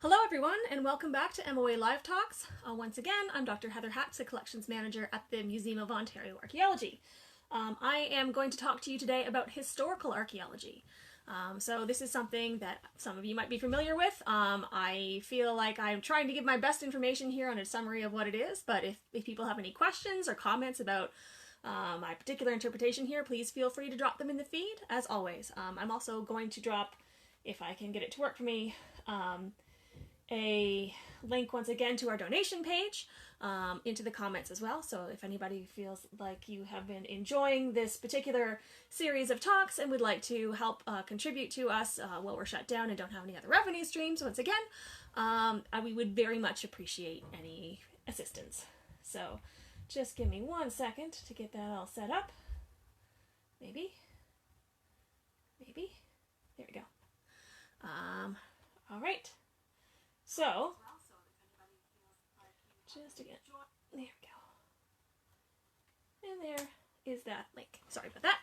Hello everyone, and welcome back to MOA Live Talks. Once again, I'm Dr. Heather Hatch, the Collections Manager at the Museum of Ontario Archaeology. I am going to talk to you today about historical archaeology. So this is something that some of you might be familiar with. I feel like I'm trying to give my best information here on a summary of what it is, but if people have any questions or comments about my particular interpretation here, please feel free to drop them in the feed, as always. I'm also going to drop, if I can get it to work for me, a link once again to our donation page into the comments as well. So if anybody feels like you have been enjoying this particular series of talks and would like to help contribute to us while we're shut down and don't have any other revenue streams, once again, we would very much appreciate any assistance. So just give me 1 second to get that all set up. Maybe. There we go. All right. So, just again, there we go. And there is that link. Sorry about that.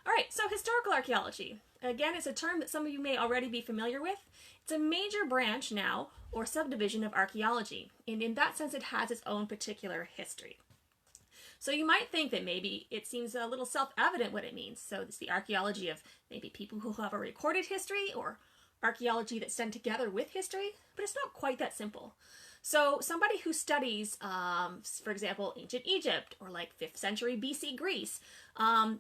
All right, so historical archaeology. Again, it's a term that some of you may already be familiar with. It's a major branch now, or subdivision of archaeology, and in that sense it has its own particular history. So you might think that maybe it seems a little self-evident what it means. So it's the archaeology of maybe people who have a recorded history, or archaeology that's done together with history, but it's not quite that simple. So somebody who studies, for example, ancient Egypt or like 5th century BC Greece,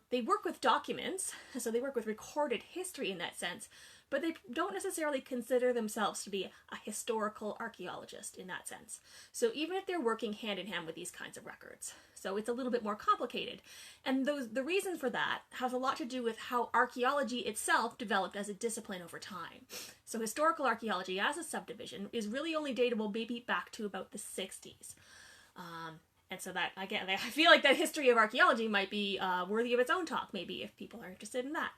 they work with documents, so they work with recorded history in that sense, but they don't necessarily consider themselves to be a historical archaeologist in that sense. So even if they're working hand in hand with these kinds of records. So it's a little bit more complicated. And the reason for that has a lot to do with how archaeology itself developed as a discipline over time. So historical archaeology as a subdivision is really only datable maybe back to about the 60s. And so that, again, I feel like that history of archaeology might be worthy of its own talk, maybe, if people are interested in that.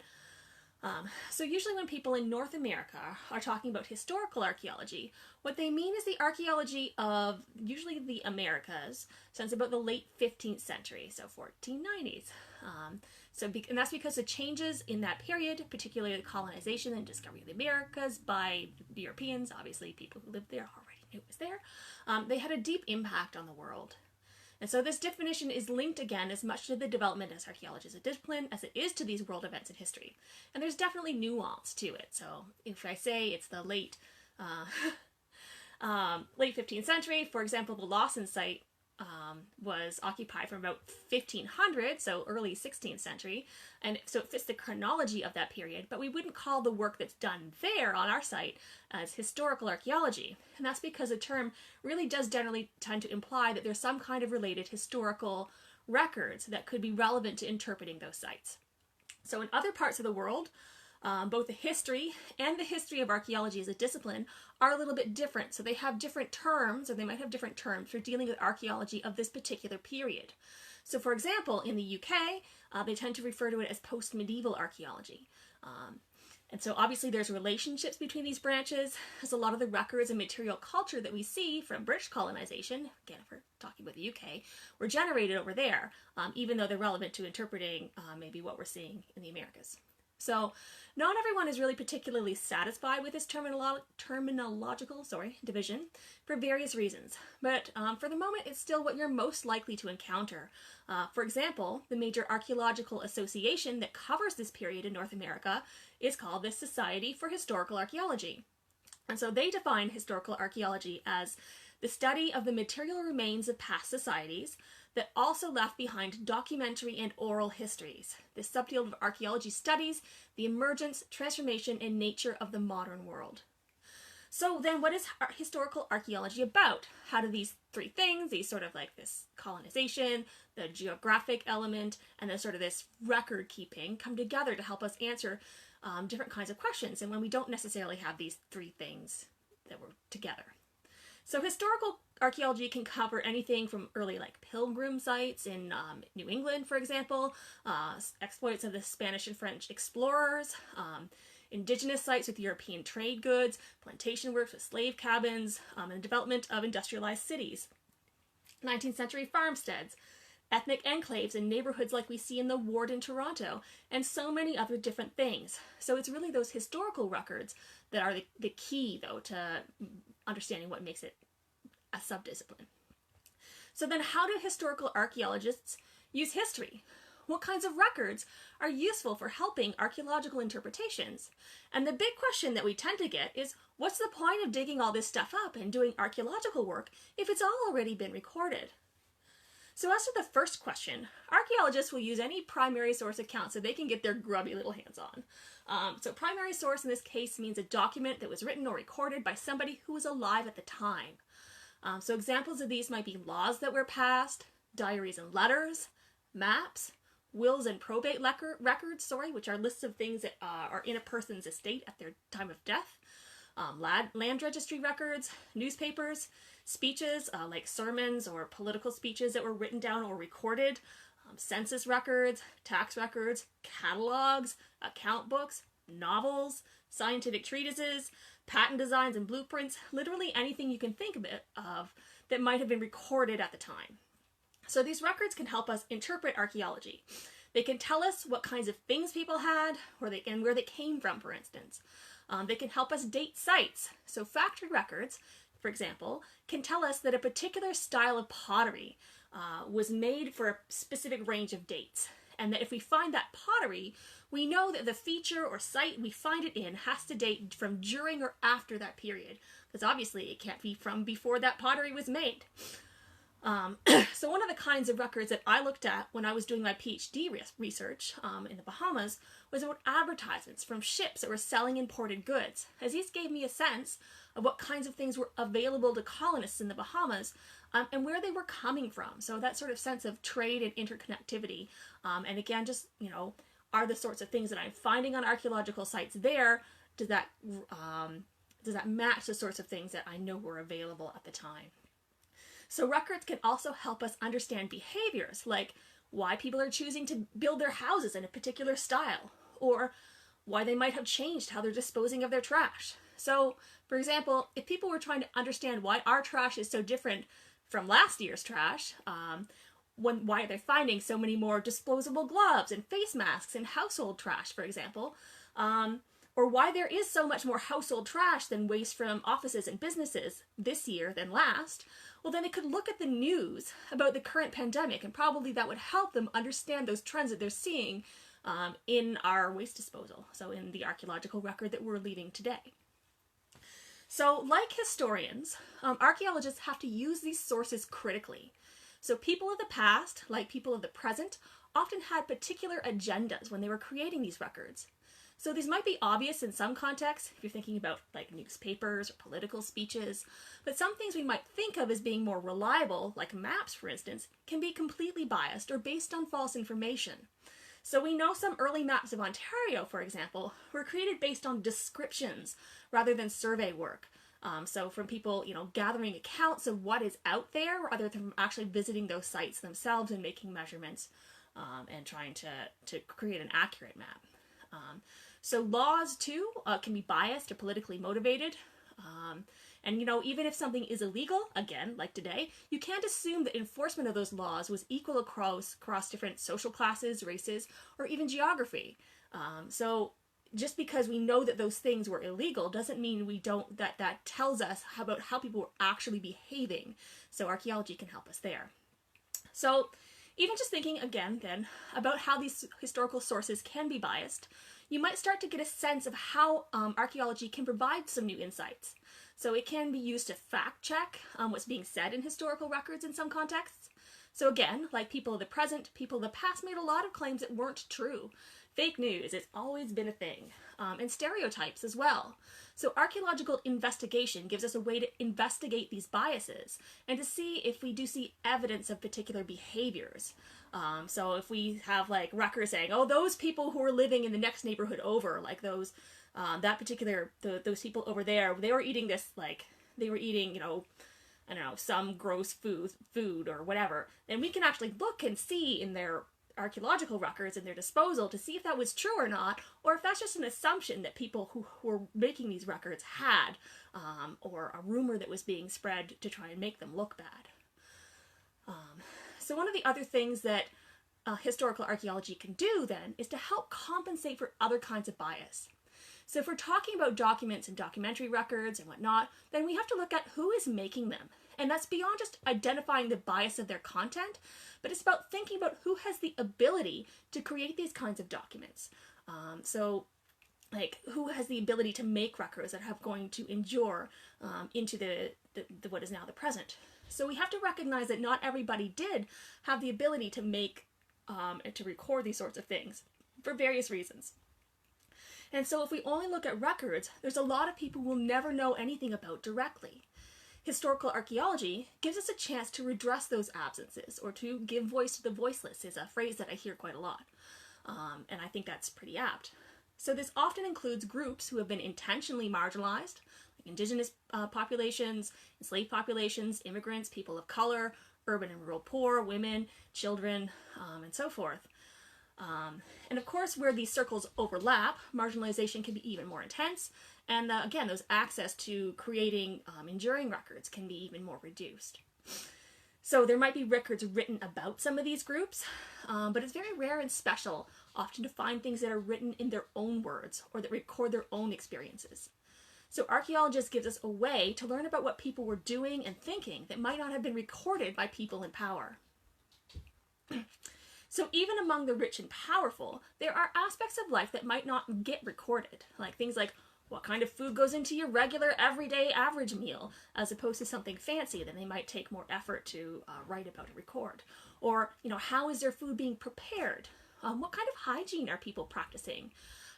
So usually when people in North America are talking about historical archaeology, what they mean is the archaeology of usually the Americas since about the late 15th century, so 1490s. And that's because the changes in that period, particularly the colonization and discovery of the Americas by Europeans, obviously people who lived there already knew it was there, they had a deep impact on the world. And so this definition is linked again as much to the development as archaeology as a discipline as it is to these world events in history. And there's definitely nuance to it. So if I say it's the late 15th century, for example, the Lawson site was occupied from about 1500, so early 16th century, and so it fits the chronology of that period, but we wouldn't call the work that's done there on our site as historical archaeology, and that's because the term really does generally tend to imply that there's some kind of related historical records that could be relevant to interpreting those sites. So in other parts of the world, both the history and the history of archaeology as a discipline are a little bit different. So they have different terms, or they might have different terms for dealing with archaeology of this particular period. So for example, in the UK, they tend to refer to it as post-medieval archaeology. And so obviously there's relationships between these branches, as a lot of the records and material culture that we see from British colonization, again if we're talking about the UK, were generated over there, even though they're relevant to interpreting maybe what we're seeing in the Americas. So not everyone is really particularly satisfied with this terminological division for various reasons, but for the moment it's still what you're most likely to encounter. For example, the major archaeological association that covers this period in North America is called the Society for Historical Archaeology. And so they define historical archaeology as the study of the material remains of past societies that also left behind documentary and oral histories. This subfield of archaeology studies the emergence, transformation, and nature of the modern world. So then what is historical archaeology about? How do these three things, these sort of like this colonization, the geographic element, and then sort of this record keeping come together to help us answer different kinds of questions, and when we don't necessarily have these three things that were together? So historical archaeology can cover anything from early like pilgrim sites in New England, for example, exploits of the Spanish and French explorers, indigenous sites with European trade goods, plantation works with slave cabins, and the development of industrialized cities, 19th century farmsteads, ethnic enclaves in neighborhoods like we see in the Ward in Toronto, and so many other different things. So it's really those historical records that are the key, though, to understanding what makes it a subdiscipline. So then how do historical archaeologists use history? What kinds of records are useful for helping archaeological interpretations? And the big question that we tend to get is, what's the point of digging all this stuff up and doing archaeological work if it's all already been recorded? So as to the first question, archaeologists will use any primary source account so they can get their grubby little hands on. So primary source in this case means a document that was written or recorded by somebody who was alive at the time. So examples of these might be laws that were passed, diaries and letters, maps, wills and probate records, which are lists of things that are in a person's estate at their time of death, land registry records, newspapers, speeches like sermons or political speeches that were written down or recorded, census records, tax records, catalogs, account books, novels, scientific treatises, patent designs and blueprints, literally anything you can think of that might have been recorded at the time. So these records can help us interpret archaeology. They can tell us what kinds of things people had, and where they came from, for instance. They can help us date sites. So factory records, for example, can tell us that a particular style of pottery was made for a specific range of dates. And that if we find that pottery, we know that the feature or site we find it in has to date from during or after that period. Because obviously it can't be from before that pottery was made. So one of the kinds of records that I looked at when I was doing my PhD research in the Bahamas was about advertisements from ships that were selling imported goods, as these gave me a sense of what kinds of things were available to colonists in the Bahamas and where they were coming from. So that sort of sense of trade and interconnectivity. And again, just, are the sorts of things that I'm finding on archaeological sites there, does that match the sorts of things that I know were available at the time? So records can also help us understand behaviors, like why people are choosing to build their houses in a particular style, or why they might have changed how they're disposing of their trash. So, for example, if people were trying to understand why our trash is so different from last year's trash, why they're finding so many more disposable gloves and face masks and household trash, for example, or why there is so much more household trash than waste from offices and businesses this year than last, well, then they could look at the news about the current pandemic, and probably that would help them understand those trends that they're seeing in our waste disposal, so in the archaeological record that we're leaving today. So, like historians, archaeologists have to use these sources critically. So people of the past, like people of the present, often had particular agendas when they were creating these records. So these might be obvious in some contexts, if you're thinking about like newspapers or political speeches, but some things we might think of as being more reliable, like maps for instance, can be completely biased or based on false information. So we know some early maps of Ontario, for example, were created based on descriptions rather than survey work. So from people, gathering accounts of what is out there rather than actually visiting those sites themselves and making measurements and trying to create an accurate map. So laws, too, can be biased or politically motivated. And even if something is illegal, again, like today, you can't assume that enforcement of those laws was equal across different social classes, races, or even geography. So just because we know that those things were illegal doesn't mean that tells us about how people were actually behaving. So archaeology can help us there. So even just thinking again then about how these historical sources can be biased, you might start to get a sense of how archaeology can provide some new insights. So it can be used to fact check what's being said in historical records in some contexts. So again, like people of the present, people of the past made a lot of claims that weren't true. Fake news, it's always been a thing. And stereotypes as well. So archaeological investigation gives us a way to investigate these biases and to see if we do see evidence of particular behaviors. So if we have like records saying, oh, those people who are living in the next neighborhood over, like those those people over there, they were eating this, like, they were eating, I don't know, some gross food or whatever, then we can actually look and see in their archaeological records and their disposal to see if that was true or not, or if that's just an assumption that people who were making these records had, or a rumor that was being spread to try and make them look bad. So one of the other things that historical archaeology can do then is to help compensate for other kinds of bias. So if we're talking about documents and documentary records and whatnot, then we have to look at who is making them. And that's beyond just identifying the bias of their content, but it's about thinking about who has the ability to create these kinds of documents. Like who has the ability to make records that have going to endure into the what is now the present. So we have to recognize that not everybody did have the ability to make and to record these sorts of things for various reasons. And so if we only look at records, there's a lot of people we'll never know anything about directly. Historical archaeology gives us a chance to redress those absences, or to give voice to the voiceless is a phrase that I hear quite a lot. And I think that's pretty apt. So this often includes groups who have been intentionally marginalized, like indigenous populations, enslaved populations, immigrants, people of color, urban and rural poor, women, children, and so forth. And of course, where these circles overlap, marginalization can be even more intense. And again, those access to creating enduring records can be even more reduced. So there might be records written about some of these groups, but it's very rare and special often to find things that are written in their own words or that record their own experiences. So archaeologists gives us a way to learn about what people were doing and thinking that might not have been recorded by people in power. So even among the rich and powerful, there are aspects of life that might not get recorded, like things like what kind of food goes into your regular, everyday, average meal, as opposed to something fancy that they might take more effort to write about and record. Or, how is their food being prepared? What kind of hygiene are people practicing?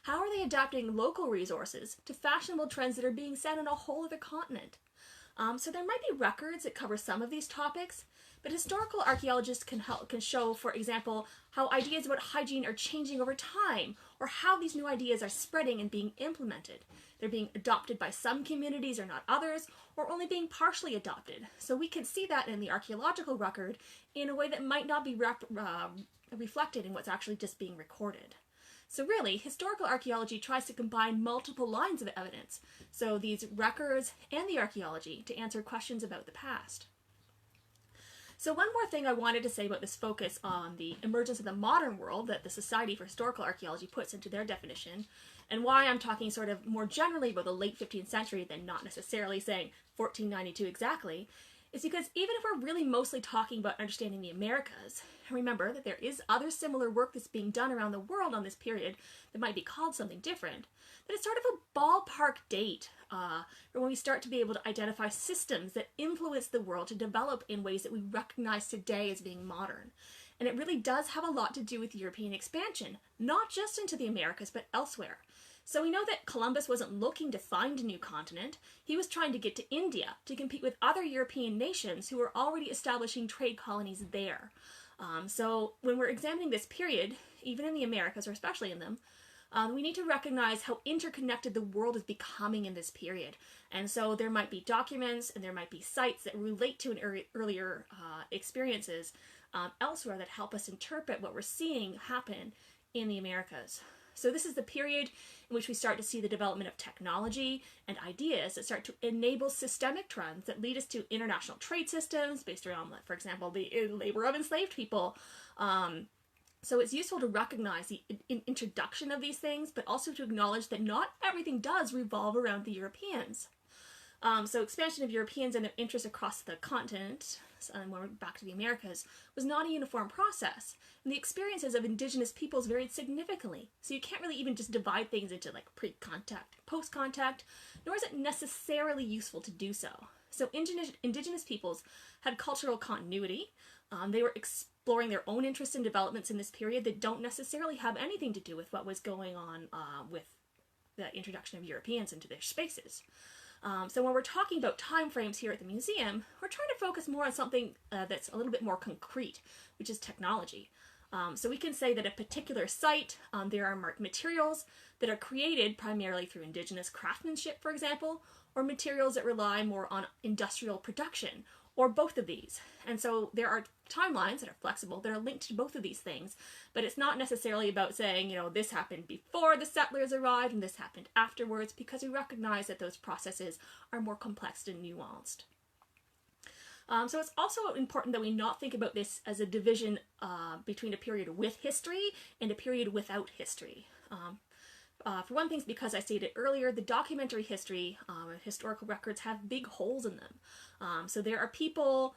How are they adapting local resources to fashionable trends that are being set on a whole other continent? So there might be records that cover some of these topics, but historical archaeologists can show, for example, how ideas about hygiene are changing over time, or how these new ideas are spreading and being implemented. They're being adopted by some communities or not others, or only being partially adopted. So we can see that in the archaeological record in a way that might not be reflected in what's actually just being recorded. So really, historical archaeology tries to combine multiple lines of evidence, so these records and the archaeology, to answer questions about the past. So one more thing I wanted to say about this focus on the emergence of the modern world that the Society for Historical Archaeology puts into their definition, and why I'm talking sort of more generally about the late 15th century than not necessarily saying 1492 exactly, is because even if we're really mostly talking about understanding the Americas, remember that there is other similar work that's being done around the world on this period that might be called something different, that it's sort of a ballpark date for when we start to be able to identify systems that influence the world to develop in ways that we recognize today as being modern. And it really does have a lot to do with European expansion, not just into the Americas, but elsewhere. So we know that Columbus wasn't looking to find a new continent. He was trying to get to India to compete with other European nations who were already establishing trade colonies there. So when we're examining this period, even in the Americas, or especially in them, we need to recognize how interconnected the world is becoming in this period. And so there might be documents and there might be sites that relate to an earlier experiences elsewhere that help us interpret what we're seeing happen in the Americas. So this is the period in which we start to see the development of technology and ideas that start to enable systemic trends that lead us to international trade systems based around, for example, the labor of enslaved people. So it's useful to recognize the introduction of these things, but also to acknowledge that not everything does revolve around the Europeans. So expansion of Europeans and their interests across the continent, and when we're back to the Americas, was not a uniform process. And the experiences of indigenous peoples varied significantly. So you can't really even just divide things into like pre-contact, post-contact, nor is it necessarily useful to do so. So indigenous peoples had cultural continuity. They were exploring their own interests and developments in this period that don't necessarily have anything to do with what was going on with the introduction of Europeans into their spaces. So when we're talking about time frames here at the museum, we're trying to focus more on something that's a little bit more concrete, which is technology. So we can say that a particular site, there are materials that are created primarily through indigenous craftsmanship, for example, or materials that rely more on industrial production, or both of these. And so there are timelines that are flexible that are linked to both of these things, but it's not necessarily about saying, this happened before the settlers arrived and this happened afterwards, because we recognize that those processes are more complex and nuanced. So it's also important that we not think about this as a division between a period with history and a period without history. For one thing, because I stated earlier, the documentary history historical records have big holes in them. So there are people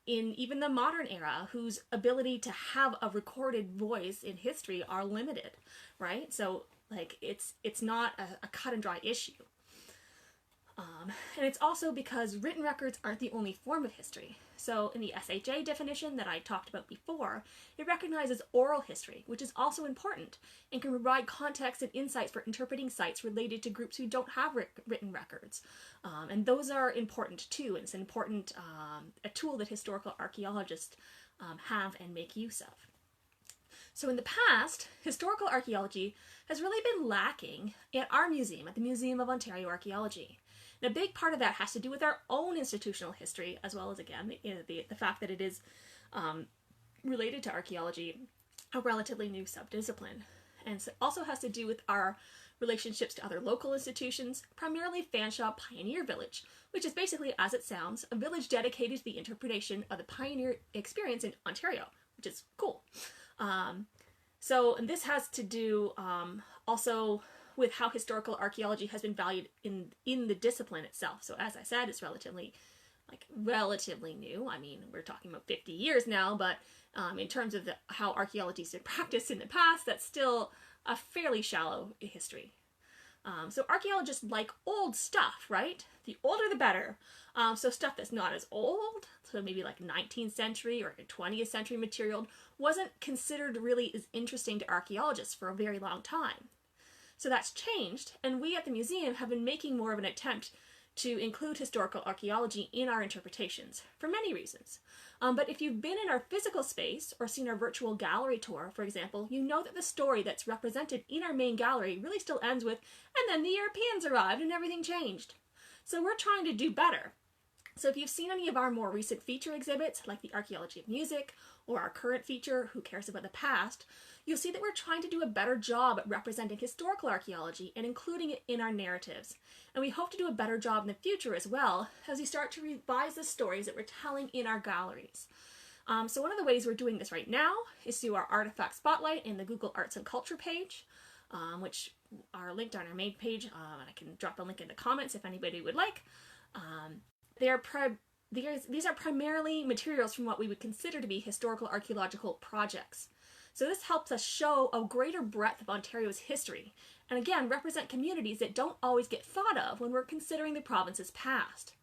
in even the modern era whose ability to have a recorded voice in history are limited, right? So like it's not a cut and dry issue. And it's also because written records aren't the only form of history. So in the SHA definition that I talked about before, it recognizes oral history, which is also important and can provide context and insights for interpreting sites related to groups who don't have written records. And those are important too, and it's an important a tool that historical archaeologists have and make use of. So in the past, historical archaeology has really been lacking at our museum, at the Museum of Ontario Archaeology. And a big part of that has to do with our own institutional history, as well as, again, the fact that it is related to archaeology, a relatively new subdiscipline. And so it also has to do with our relationships to other local institutions, primarily Fanshawe Pioneer Village, which is basically, as it sounds, a village dedicated to the interpretation of the pioneer experience in Ontario, which is cool. And this has to do also with how historical archaeology has been valued in the discipline itself. So as I said, it's relatively new. I mean, we're talking about 50 years now, but in terms of how archaeology has been practiced in the past, that's still a fairly shallow history. So archaeologists like old stuff, right? The older the better. So stuff that's not as old, so maybe like 19th century or 20th century material, wasn't considered really as interesting to archaeologists for a very long time. So that's changed, and we at the museum have been making more of an attempt to include historical archaeology in our interpretations, for many reasons. But if you've been in our physical space or seen our virtual gallery tour, for example, you know that the story that's represented in our main gallery really still ends with, and then the Europeans arrived and everything changed. So we're trying to do better. So if you've seen any of our more recent feature exhibits, like the Archaeology of Music, or our current feature, Who Cares About the Past, you'll see that we're trying to do a better job at representing historical archaeology and including it in our narratives. And we hope to do a better job in the future as well, as we start to revise the stories that we're telling in our galleries. So one of the ways we're doing this right now is through our Artifact Spotlight in the Google Arts and Culture page, which are linked on our main page, and I can drop a link in the comments if anybody would like. These are primarily materials from what we would consider to be historical archaeological projects. So this helps us show a greater breadth of Ontario's history, and again, represent communities that don't always get thought of when we're considering the province's past.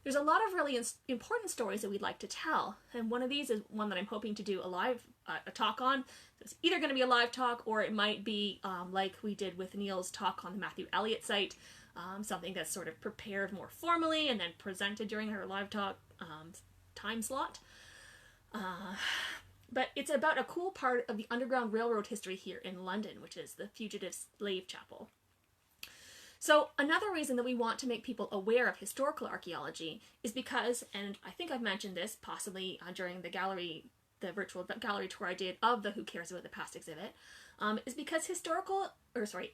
There's a lot of really important stories that we'd like to tell, and one of these is one that I'm hoping to do a talk on. So it's either going to be a live talk, or it might be like we did with Neil's talk on the Matthew Elliott site, something that's sort of prepared more formally and then presented during her live talk time slot. But it's about a cool part of the Underground Railroad history here in London, which is the Fugitive Slave Chapel. So another reason that we want to make people aware of historical archaeology is because, and I think I've mentioned this possibly during the virtual gallery tour I did of the Who Cares About the Past exhibit, is because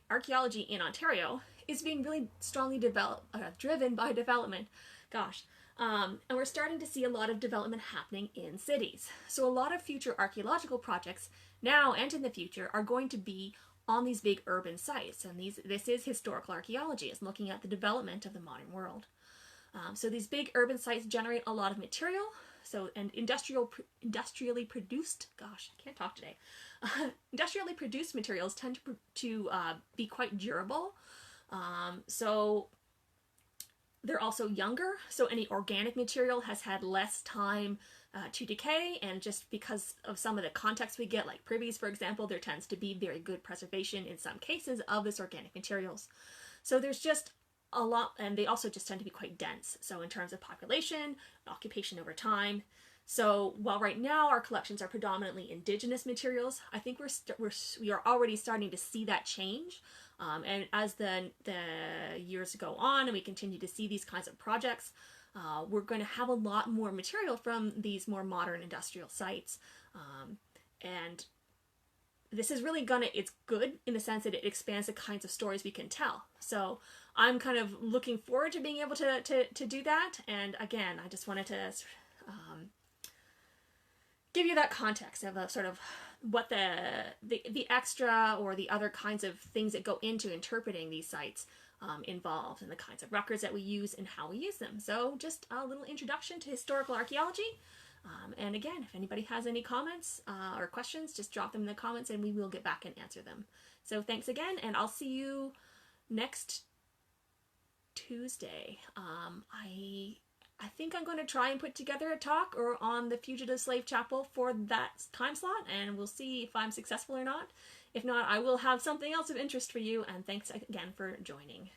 archaeology in Ontario is being really strongly driven by development. And we're starting to see a lot of development happening in cities. So a lot of future archaeological projects now and in the future are going to be on these big urban sites. And this is historical archaeology. It's looking at the development of the modern world. So these big urban sites generate a lot of material. And industrially produced, industrially produced materials tend to be quite durable. So they're also younger, so any organic material has had less time to decay, and just because of some of the context we get, like privies, for example, there tends to be very good preservation in some cases of this organic materials. So there's just a lot, and they also just tend to be quite dense. So in terms of population, occupation over time. So while right now our collections are predominantly indigenous materials, I think we are already starting to see that change. And as the years go on and we continue to see these kinds of projects, we're going to have a lot more material from these more modern industrial sites. And this is really it's good in the sense that it expands the kinds of stories we can tell. So I'm kind of looking forward to being able to do that. And again, I just wanted to give you that context of sort of what the extra or the other kinds of things that go into interpreting these sites involved, and the kinds of records that we use and how we use them. So just a little introduction to historical archaeology. And again, if anybody has any comments or questions, just drop them in the comments and we will get back and answer them. So thanks again, and I'll see you next Tuesday. I think I'm going to try and put together a talk or on the Fugitive Slave Chapel for that time slot, and we'll see if I'm successful or not. If not, I will have something else of interest for you, and thanks again for joining.